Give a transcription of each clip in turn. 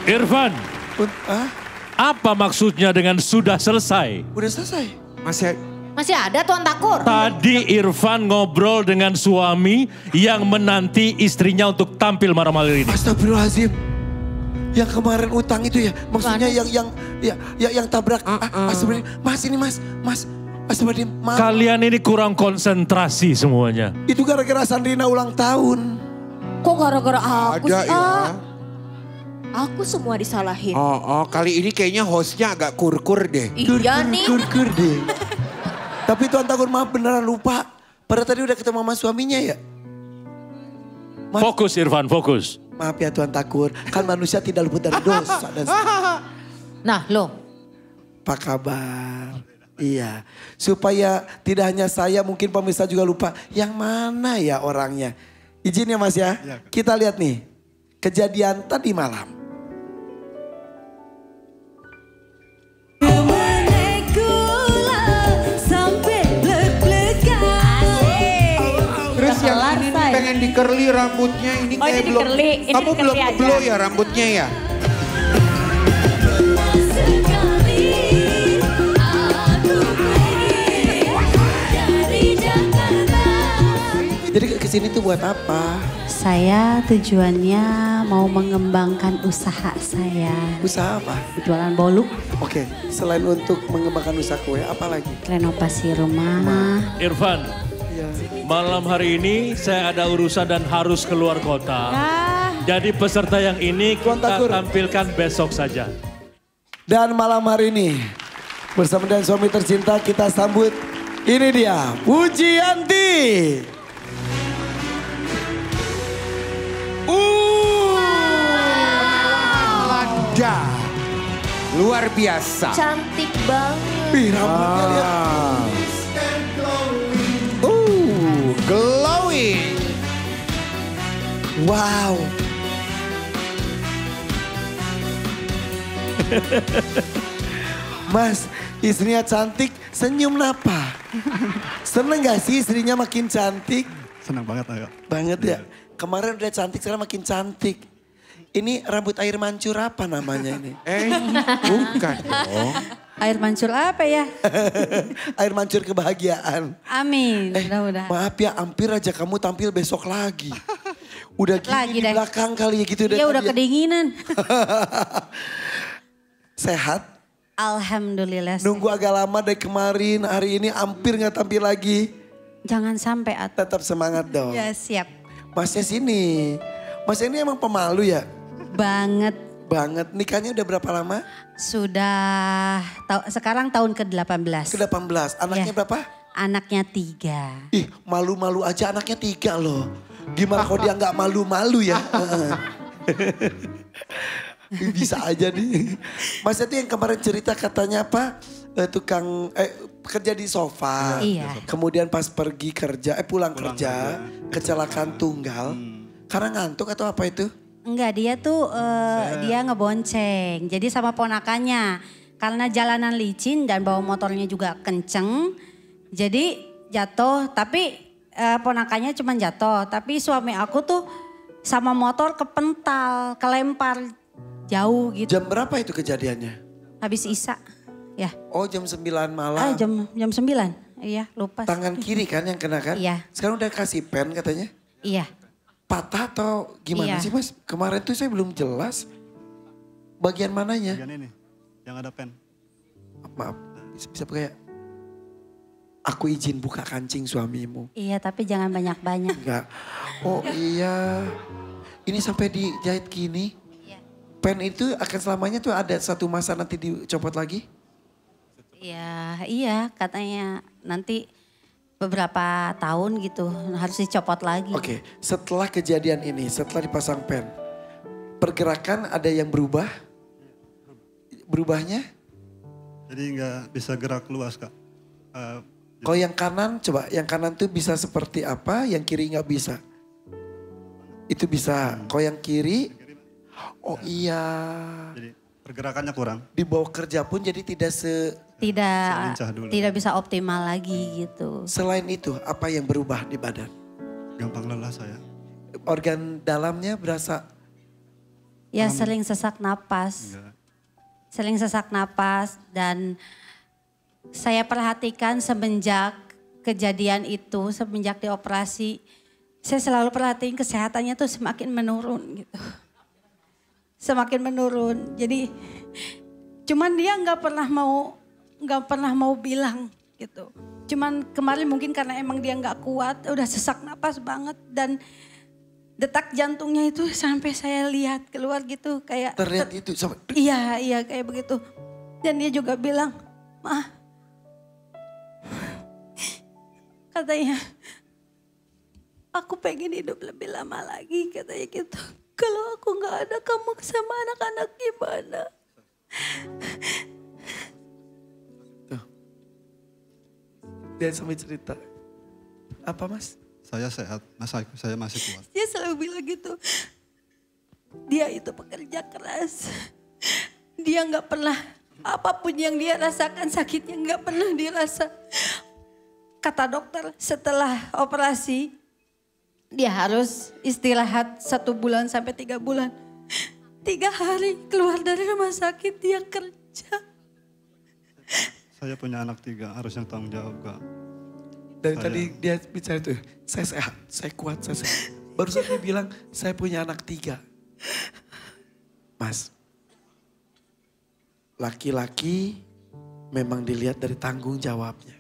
Irfan, apa maksudnya dengan sudah selesai? Udah selesai. Masih ada Tuan Takur. Tadi Irfan ngobrol dengan suami yang menanti istrinya untuk tampil malam hari ini. Astagfirullahaladzim. Yang kemarin utang itu ya, maksudnya yang tabrak. Astagfirullahaladzim. Mas ini mas. Astagfirullahaladzim. Kalian ini kurang konsentrasi semuanya. Itu gara-gara Sandrina ulang tahun. Kok gara-gara aku Ada sih? ya. Aku semua disalahin. Kali ini kayaknya hostnya agak kur-kur deh. Iya nih. Kur deh. Tapi Tuan Takur maaf beneran lupa. Padahal tadi udah ketemu sama suaminya ya. Fokus Irfan, fokus. Maaf ya Tuan Takur, kan manusia tidak luput dari dosa. Nah lo. Apa kabar? Iya, supaya tidak hanya saya, mungkin pemirsa juga lupa. Yang mana ya orangnya? Izin ya Mas ya, kita lihat nih. Kejadian tadi malam. Terus yang ini nih pengen di-curly rambutnya ini kayak belum. Kamu belum nge-blow ya rambutnya ya? Jadi kesini tuh buat apa? Saya tujuannya mau mengembangkan usaha saya. Usaha apa? Jualan bolu, Oke, selain untuk mengembangkan usaha kue, apa lagi? renovasi rumah. Irfan, Iya. malam hari ini saya ada urusan dan harus keluar kota. Jadi peserta yang ini Tuan kita Takur. tampilkan besok saja. Dan malam hari ini bersama dengan suami tercinta kita sambut ini dia Pujianti. Lada. Luar biasa. Cantik banget. Wih, rambutnya lihat. Glowing. Wow. Mas, istrinya cantik, senyum napa? Seneng gak sih istrinya makin cantik? Senang banget agak. Banget ya. Kemarin udah cantik, sekarang makin cantik. Ini rambut air mancur apa namanya ini? Bukan dong. Air mancur apa ya? Air mancur kebahagiaan. Amin, mudah-mudahan. Maaf ya, hampir aja kamu tampil besok lagi. Udah gini Lagi di deh. belakang kali ya gitu. Iya udah tadi ya. kedinginan. Sehat? Alhamdulillah. Nunggu agak lama dari kemarin, hari ini hampir gak tampil lagi. Jangan sampai Tetap semangat dong. Ya siap. Masnya sini. Masnya ini emang pemalu ya? Banget. Banget. Nikahnya udah berapa lama? Sudah sekarang tahun ke-18. Ke-18. Anaknya Ya. berapa? Anaknya 3. Ih, malu-malu aja anaknya 3 loh. Gimana kalau dia nggak malu-malu ya? Bisa aja nih. Mas itu yang kemarin cerita katanya apa? Kerja di sofa. Iya. Kemudian pas pergi kerja, pulang kerja, kecelakaan tunggal. Karena ngantuk atau apa itu? Enggak, dia tuh dia ngebonceng. Jadi sama ponakannya. Karena jalanan licin dan bawa motornya juga kenceng. Jadi jatuh, tapi ponakannya cuma jatuh. Tapi suami aku tuh sama motor kepental, kelempar jauh gitu. Jam berapa itu kejadiannya? Habis Isya. Ya. Oh jam 9 malam. Jam 9. Iya, lupa. Tangan kiri kan yang kena kan? Iya. Sekarang udah kasih pen katanya. Iya. Patah atau gimana Iya. sih Mas? Kemarin tuh saya belum jelas. Bagian mananya? Bagian ini, yang ada pen. Maaf, bisa kayak aku izin buka kancing suamimu. Iya, tapi jangan banyak-banyak. Enggak. Oh iya. Ini sampai dijahit gini. Iya. Pen itu akan selamanya tuh ada satu masa nanti dicopot lagi? Iya, katanya nanti beberapa tahun gitu harus dicopot lagi. Oke, setelah kejadian ini, setelah dipasang pen, pergerakan ada yang berubah? Berubahnya? Jadi nggak bisa gerak luas kak. Kalau yang kanan, coba yang kanan tuh bisa seperti apa, yang kiri nggak bisa? Itu bisa. Kalau yang kiri, oh iya. Jadi pergerakannya kurang. Dibawa kerja pun jadi tidak Selincah dulu. Tidak bisa optimal lagi gitu. Selain itu, apa yang berubah di badan? Gampang lelah saya. Organ dalamnya berasa Ya sering sesak napas. Enggak. Sering sesak napas dan saya perhatikan semenjak kejadian itu, semenjak dioperasi, saya selalu perhatiin kesehatannya tuh semakin menurun gitu. Semakin menurun. Jadi cuman dia nggak pernah mau bilang gitu. Cuman kemarin mungkin karena emang dia nggak kuat, udah sesak napas banget dan detak jantungnya itu sampai saya lihat keluar gitu kayak. Terlihat itu sampai. Iya kayak begitu. Dan dia juga bilang, "Ma," katanya, "aku pengen hidup lebih lama lagi," katanya gitu. "Kalau aku nggak ada kamu sama anak-anak gimana?" Tuh. Dia sampai cerita. Apa Mas? Saya sehat, saya masih kuat. Dia selalu bilang gitu. Dia itu pekerja keras. Dia nggak pernah, apapun yang dia rasakan sakitnya nggak pernah dirasa. Kata dokter setelah operasi, dia harus istirahat 1 bulan sampai 3 bulan. 3 hari keluar dari rumah sakit dia kerja. Saya punya anak 3, harus yang tanggung jawab Kak. Dari tadi dia bicara itu, saya sehat, saya kuat, saya sehat. Barusan dia bilang, saya punya anak 3. Mas, laki-laki memang dilihat dari tanggung jawabnya.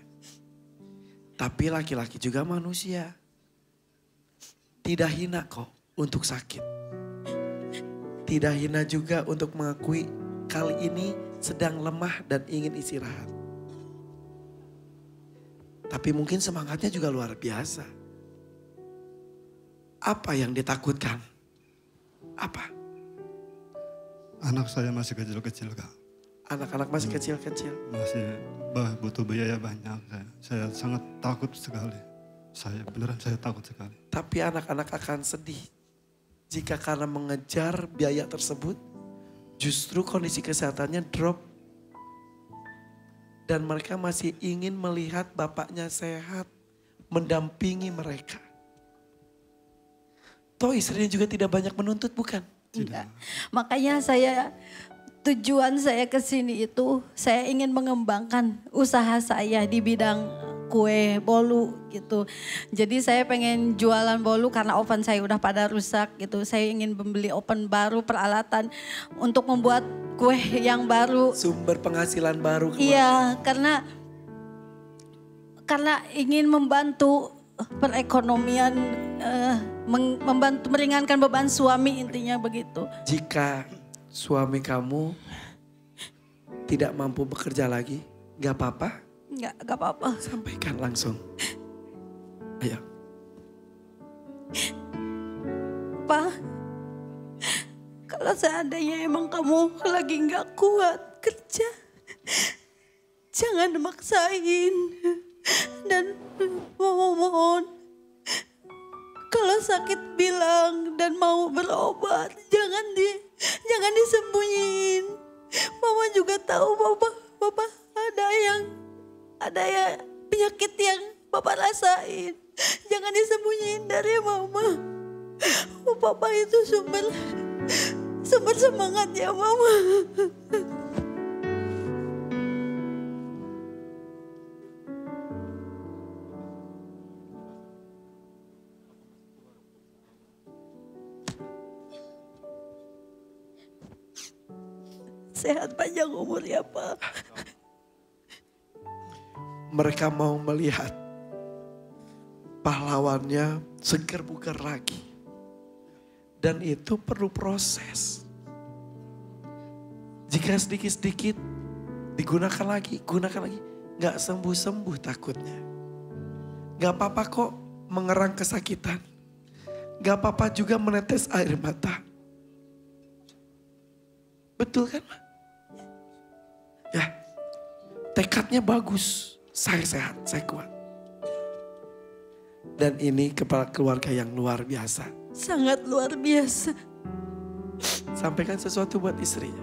Tapi laki-laki juga manusia. Tidak hina kok untuk sakit. Tidak hina juga untuk mengakui kali ini sedang lemah dan ingin istirahat. Tapi mungkin semangatnya juga luar biasa. Apa yang ditakutkan? Apa? Anak saya masih kecil-kecil Kak. Anak-anak masih kecil-kecil. Masih butuh biaya banyak. Saya sangat takut sekali. Saya takut sekali. Tapi anak-anak akan sedih. Jika karena mengejar biaya tersebut, justru kondisi kesehatannya drop. Dan mereka masih ingin melihat bapaknya sehat, mendampingi mereka. Toh istrinya juga tidak banyak menuntut bukan? Tidak. Makanya tujuan saya ke sini itu saya ingin mengembangkan usaha saya di bidang kue bolu gitu. Jadi saya pengen jualan bolu karena oven saya udah pada rusak gitu. Saya ingin membeli oven baru, peralatan untuk membuat kue yang baru. Sumber penghasilan baru. Iya, karena ingin membantu perekonomian, membantu meringankan beban suami intinya begitu. Jika suami kamu tidak mampu bekerja lagi, gak apa-apa. Gak apa-apa. Sampaikan langsung. Ayo. Pak, kalau seandainya emang kamu lagi gak kuat kerja, jangan maksain. Dan mohon, kalau sakit bilang dan mau berobat, jangan disembunyiin. Mama juga tahu Bapak ada ya penyakit yang Bapak rasain. Jangan disembunyiin dari Mama. Papa itu sumber semangatnya Mama. Sehat panjang umur ya Pak. Mereka mau melihat pahlawannya segar bugar lagi. Dan itu perlu proses. Jika sedikit-sedikit digunakan lagi, gunakan lagi. Gak sembuh-sembuh takutnya. Gak apa-apa kok mengerang kesakitan. Gak apa-apa juga menetes air mata. Betul kan? Ya, tekadnya bagus. Saya sehat, saya kuat. Dan ini kepala keluarga yang luar biasa. Sangat luar biasa. Sampaikan sesuatu buat istrinya.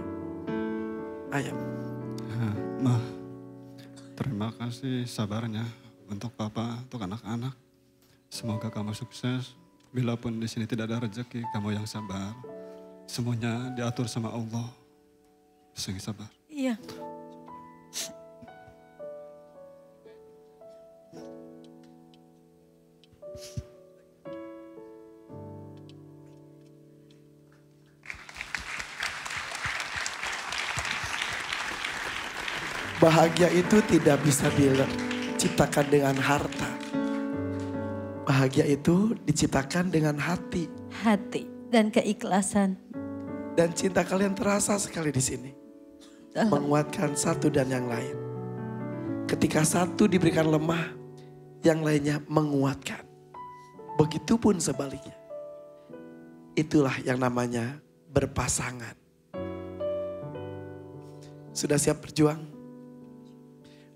Ayo. Ma, terima kasih sabarnya untuk Papa, untuk anak-anak. Semoga kamu sukses. Bilapun di sini tidak ada rezeki, kamu yang sabar. semuanya diatur sama Allah. Bisa yang sabar. Iya. Bahagia itu tidak bisa diciptakan dengan harta. Bahagia itu diciptakan dengan hati. Hati dan keikhlasan. Dan cinta kalian terasa sekali di sini. Menguatkan satu dan yang lain. Ketika satu diberikan lemah, yang lainnya menguatkan. Begitupun sebaliknya. Itulah yang namanya berpasangan. Sudah siap berjuang?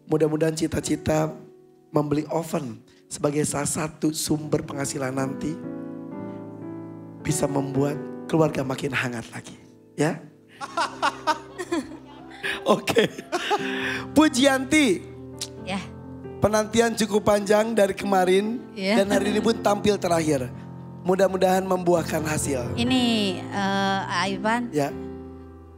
Mudah-mudahan cita-cita membeli oven sebagai salah satu sumber penghasilan nanti bisa membuat keluarga makin hangat lagi. Ya? Oke. Pujianti. Ya. Penantian cukup panjang dari kemarin dan hari ini pun tampil terakhir. Mudah-mudahan membuahkan hasil. Ini Ivan. Ya.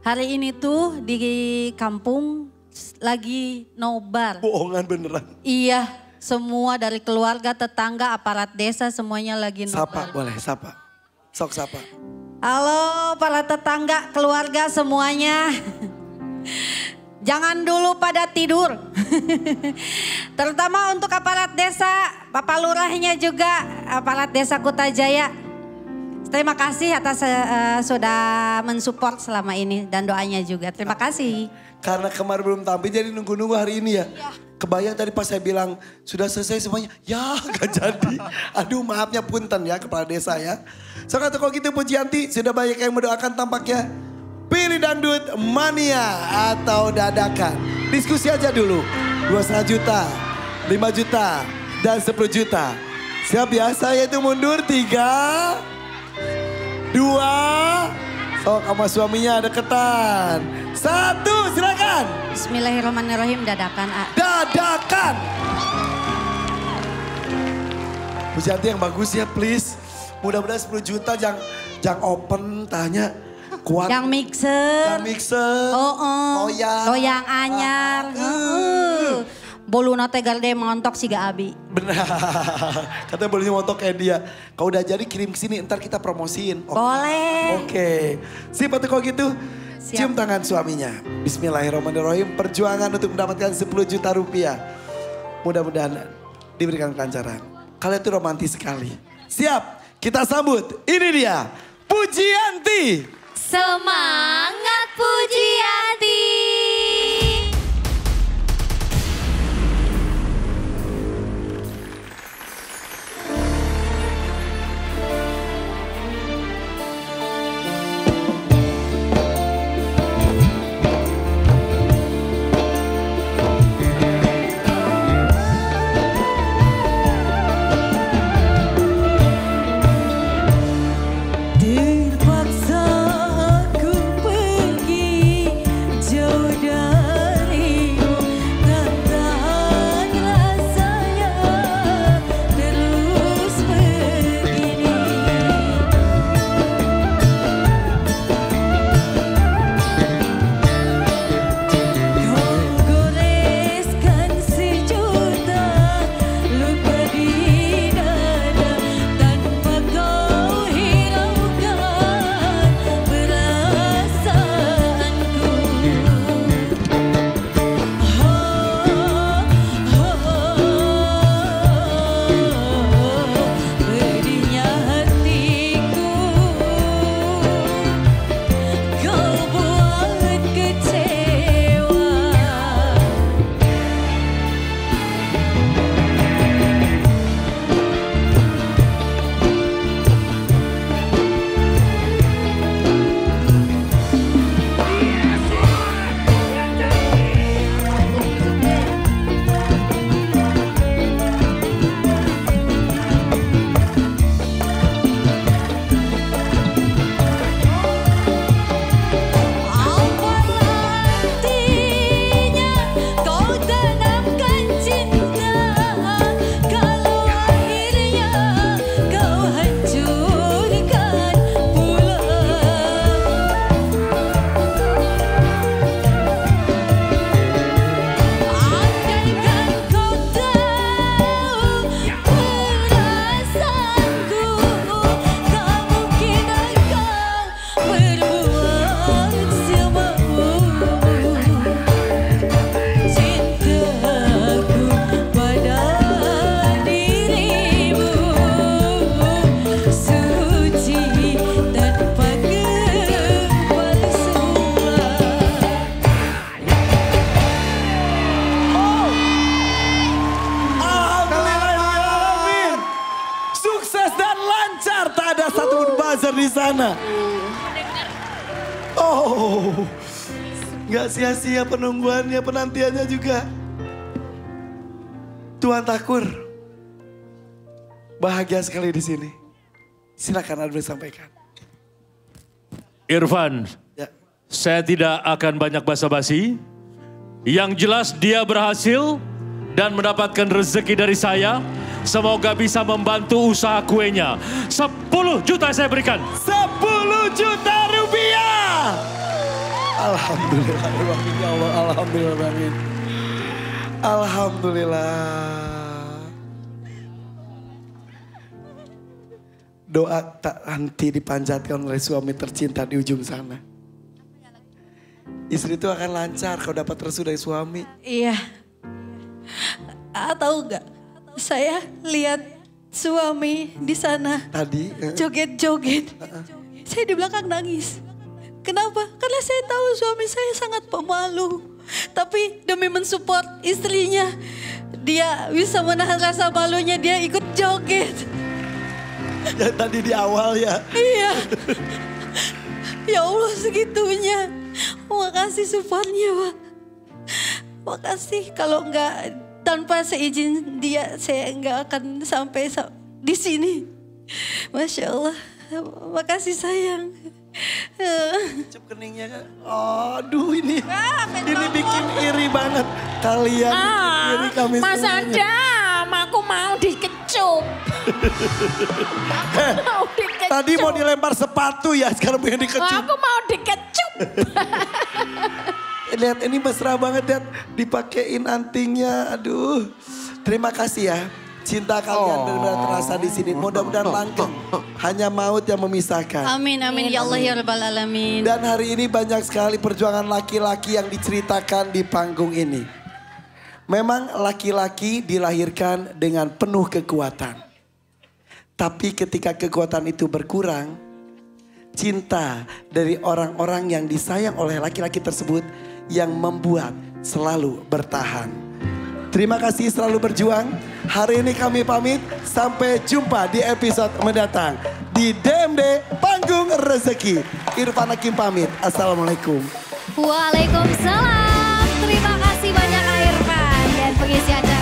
Hari ini tuh di kampung lagi nobar. Bohongan beneran. Iya, semua dari keluarga, tetangga, aparat desa semuanya lagi Sapa nobar. boleh, sapa. Sok sapa. Halo para tetangga, keluarga semuanya. Jangan dulu pada tidur. Terutama untuk aparat desa, Bapak Lurahnya juga, aparat desa Kutajaya. Terima kasih atas sudah mensupport selama ini dan doanya juga. Terima kasih. Karena kemarin belum tampil jadi nunggu-nunggu hari ini ya. Kebayang tadi pas saya bilang sudah selesai semuanya. Ya gak jadi. Aduh maafnya punten ya kepala desa ya. Soalnya kalau gitu Pujianti sudah banyak yang mendoakan tampaknya. Pilih dangdut mania atau dadakan. Diskusi aja dulu. 2,5 juta, 5 juta dan 10 juta. Siap ya, saya itu mundur 3, 2. Oh sama suaminya deketan. 1 silakan. Bismillahirrahmanirrahim, dadakan. Dadakan. Pujianti yang bagus ya please. Mudah-mudahan 10 juta jangan open tanya. Kuat. Yang mixer. Yang mixer. Loyang. Loyang anyar. Bolu nate galde montok siga abi. Benar. Katanya bolunya montok kayak dia. Kalau udah jadi kirim ke sini ntar kita promosiin. Boleh. Oke. Sip atau kalau gitu. Siap. Cium tangan suaminya. Bismillahirrahmanirrahim. Perjuangan untuk mendapatkan 10 juta rupiah. Mudah-mudahan diberikan kelancaran. Kalian itu romantis sekali. Siap. Kita sambut. Ini dia. Pujianti. Semangat Pujianti. Terpaksa aku pergi konser di sana. Oh, nggak sia-sia penungguannya, penantiannya juga. Tuan Takur, bahagia sekali di sini. Silakan Adri sampaikan. Irfan, Ya. saya tidak akan banyak basa-basi. Yang jelas dia berhasil dan mendapatkan rezeki dari saya. Semoga bisa membantu usaha kuenya. 10 juta saya berikan. 10 juta rupiah. Alhamdulillah, ya Allah, alhamdulillah. Alhamdulillah. Doa tak henti dipanjatkan oleh suami tercinta di ujung sana. Istri itu akan lancar kalau dapat restu dari suami. Iya. Tahu nggak? Saya lihat suami di sana Tadi joget-joget. Saya di belakang nangis. Kenapa? Karena saya tahu suami saya sangat pemalu. Tapi demi mensupport istrinya, dia bisa menahan rasa malunya, dia ikut joget. yang tadi di awal ya. Iya. Ya Allah segitunya. Makasih supportnya, Pak. Makasih, kalau enggak tanpa seizin dia saya enggak akan sampai di sini. Masya Allah. Makasih sayang. Cup keningnya kan. Aduh ini bikin iri banget. Kalian bikin iri kami Mas semuanya. Adam, aku mau dikecup. Mau dikecup. Tadi mau dilempar sepatu ya, sekarang pengen dikecup. Aku mau dikecup. Lihat ini mesra banget, lihat dipakein antingnya. Aduh, terima kasih ya. Cinta kalian benar-benar terasa di sini. Mudah-mudahan langgeng. Hanya maut yang memisahkan. Amin, amin. Ya Allah, ya Rabbal Alamin. Dan hari ini banyak sekali perjuangan laki-laki yang diceritakan di panggung ini. Memang laki-laki dilahirkan dengan penuh kekuatan. Tapi ketika kekuatan itu berkurang, cinta dari orang-orang yang disayang oleh laki-laki tersebut yang membuat selalu bertahan. Terima kasih selalu berjuang. Hari ini kami pamit. Sampai jumpa di episode mendatang. Di DMD Panggung Rezeki. Irfan Hakim pamit. Assalamualaikum. Waalaikumsalam. Terima kasih banyak Kak Irfan dan pengisi acara.